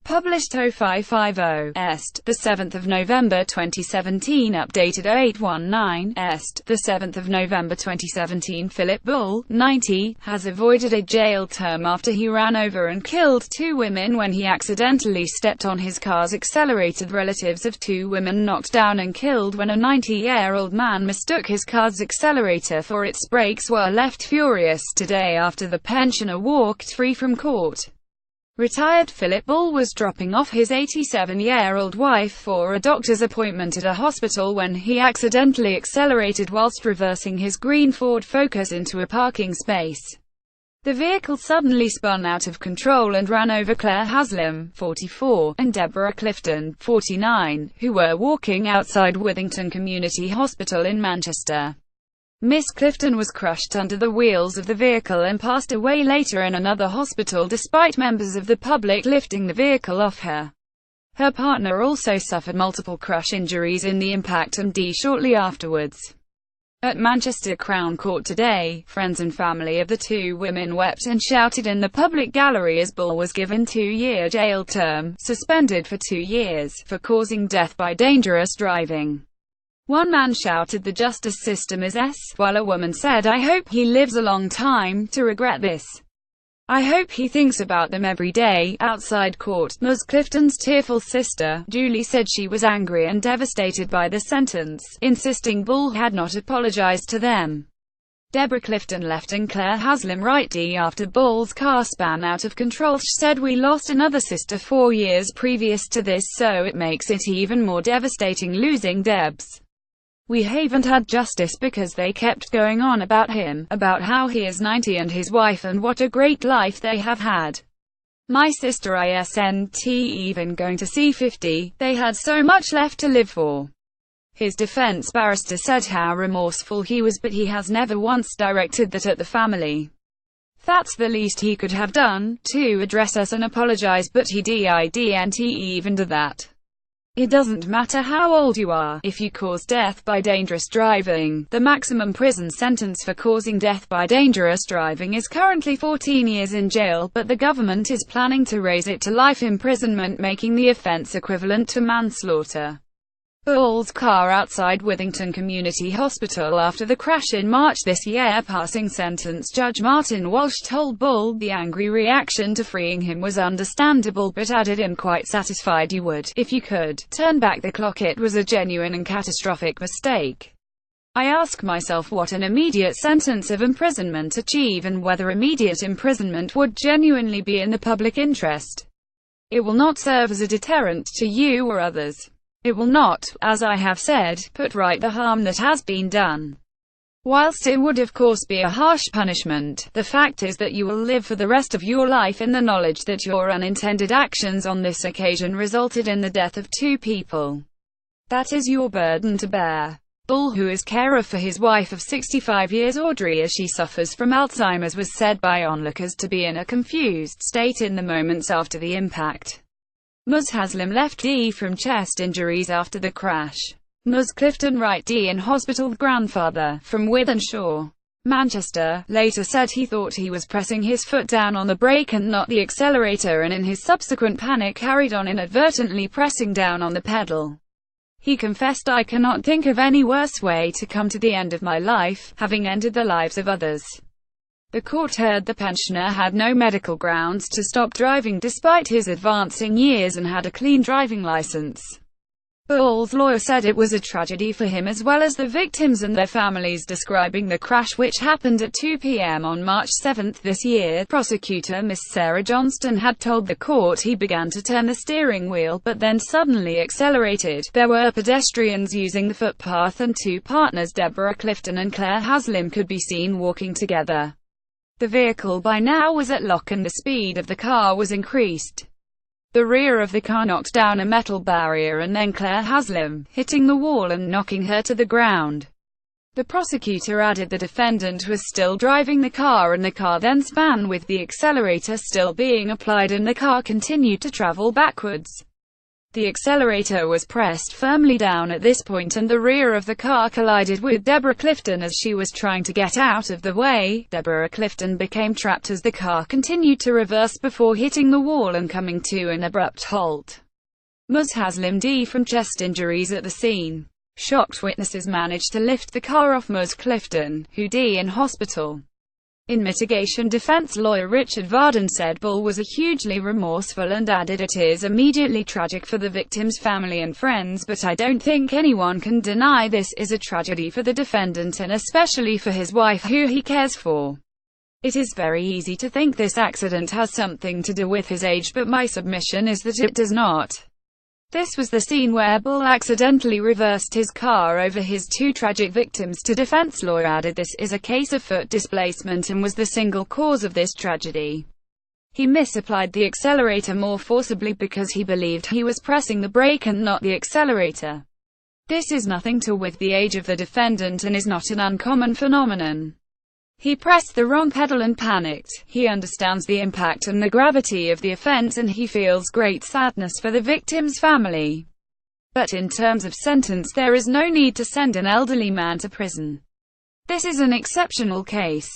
Published 0550 Est. 7 November 2017. Updated 0819 Est. 7 November 2017. Philip Bull, 90, has avoided a jail term after he ran over and killed two women when he accidentally stepped on his car's accelerator. Relatives of two women knocked down and killed when a 90-year-old man mistook his car's accelerator for its brakes were left furious today after the pensioner walked free from court. Retired Philip Bull was dropping off his 87-year-old wife for a doctor's appointment at a hospital when he accidentally accelerated whilst reversing his green Ford Focus into a parking space. The vehicle suddenly spun out of control and ran over Claire Haslam, 44, and Deborah Clifton, 49, who were walking outside Withington Community Hospital in Manchester. Miss Clifton was crushed under the wheels of the vehicle and passed away later in another hospital despite members of the public lifting the vehicle off her. Her partner also suffered multiple crush injuries in the impact and died shortly afterwards. At Manchester Crown Court today, friends and family of the two women wept and shouted in the public gallery as Bull was given 2-year jail term, suspended for 2 years, for causing death by dangerous driving. One man shouted, "The justice system is S," while a woman said, "I hope he lives a long time to regret this. I hope he thinks about them every day." Outside court, Ms. Clifton's tearful sister, Julie, said she was angry and devastated by the sentence, insisting Bull had not apologized to them. Deborah Clifton left and Claire Haslam right after Bull's car span out of control. She said, "We lost another sister 4 years previous to this, so it makes it even more devastating losing Debs. We haven't had justice because they kept going on about him, about how he is 90 and his wife and what a great life they have had. My sister isn't even going to see 50, they had so much left to live for." His defense barrister said how remorseful he was, but he has never once directed that at the family. "That's the least he could have done, to address us and apologize, but he didn't even do that. It doesn't matter how old you are, if you cause death by dangerous driving." The maximum prison sentence for causing death by dangerous driving is currently 14 years in jail, but the government is planning to raise it to life imprisonment, making the offense equivalent to manslaughter. Bull's car outside Withington Community Hospital after the crash in March this year. Passing sentence Judge Martin Walsh told Bull the angry reaction to freeing him was understandable, but added, "I'm quite satisfied you would, if you could, turn back the clock. It was a genuine and catastrophic mistake. I ask myself what an immediate sentence of imprisonment achieve and whether immediate imprisonment would genuinely be in the public interest. It will not serve as a deterrent to you or others. It will not, as I have said, put right the harm that has been done. Whilst it would of course be a harsh punishment, the fact is that you will live for the rest of your life in the knowledge that your unintended actions on this occasion resulted in the death of two people. That is your burden to bear." Bull, who is carer for his wife of 65 years Audrey as she suffers from Alzheimer's, was said by onlookers to be in a confused state in the moments after the impact. Ms. Haslam left from chest injuries after the crash. Ms. Clifton right in hospital. The grandfather, from Wythenshawe, Manchester, later said he thought he was pressing his foot down on the brake and not the accelerator, and in his subsequent panic carried on inadvertently pressing down on the pedal. He confessed, "I cannot think of any worse way to come to the end of my life, having ended the lives of others." The court heard the pensioner had no medical grounds to stop driving despite his advancing years and had a clean driving license. Bull's lawyer said it was a tragedy for him as well as the victims and their families, describing the crash, which happened at 2 p.m. on March 7 this year. Prosecutor Miss Sarah Johnston had told the court he began to turn the steering wheel but then suddenly accelerated. There were pedestrians using the footpath and two partners, Deborah Clifton and Claire Haslam, could be seen walking together. The vehicle by now was at lock and the speed of the car was increased. The rear of the car knocked down a metal barrier and then Claire Haslam, hitting the wall and knocking her to the ground. The prosecutor added the defendant was still driving the car and the car then span with the accelerator still being applied and the car continued to travel backwards. The accelerator was pressed firmly down at this point and the rear of the car collided with Deborah Clifton as she was trying to get out of the way. Deborah Clifton became trapped as the car continued to reverse before hitting the wall and coming to an abrupt halt. Muz has limbed from chest injuries at the scene. Shocked witnesses managed to lift the car off Muz Clifton, who died in hospital. In mitigation, defense lawyer Richard Varden said Bull was hugely remorseful and added, "It is immediately tragic for the victim's family and friends, but I don't think anyone can deny this is a tragedy for the defendant and especially for his wife who he cares for. It is very easy to think this accident has something to do with his age, but my submission is that it does not." This was the scene where Bull accidentally reversed his car over his two tragic victims. Defense lawyer added, "This is a case of foot displacement and was the single cause of this tragedy. He misapplied the accelerator more forcibly because he believed he was pressing the brake and not the accelerator. This is nothing to with the age of the defendant and is not an uncommon phenomenon. He pressed the wrong pedal and panicked. He understands the impact and the gravity of the offense and he feels great sadness for the victim's family. But in terms of sentence, there is no need to send an elderly man to prison. This is an exceptional case."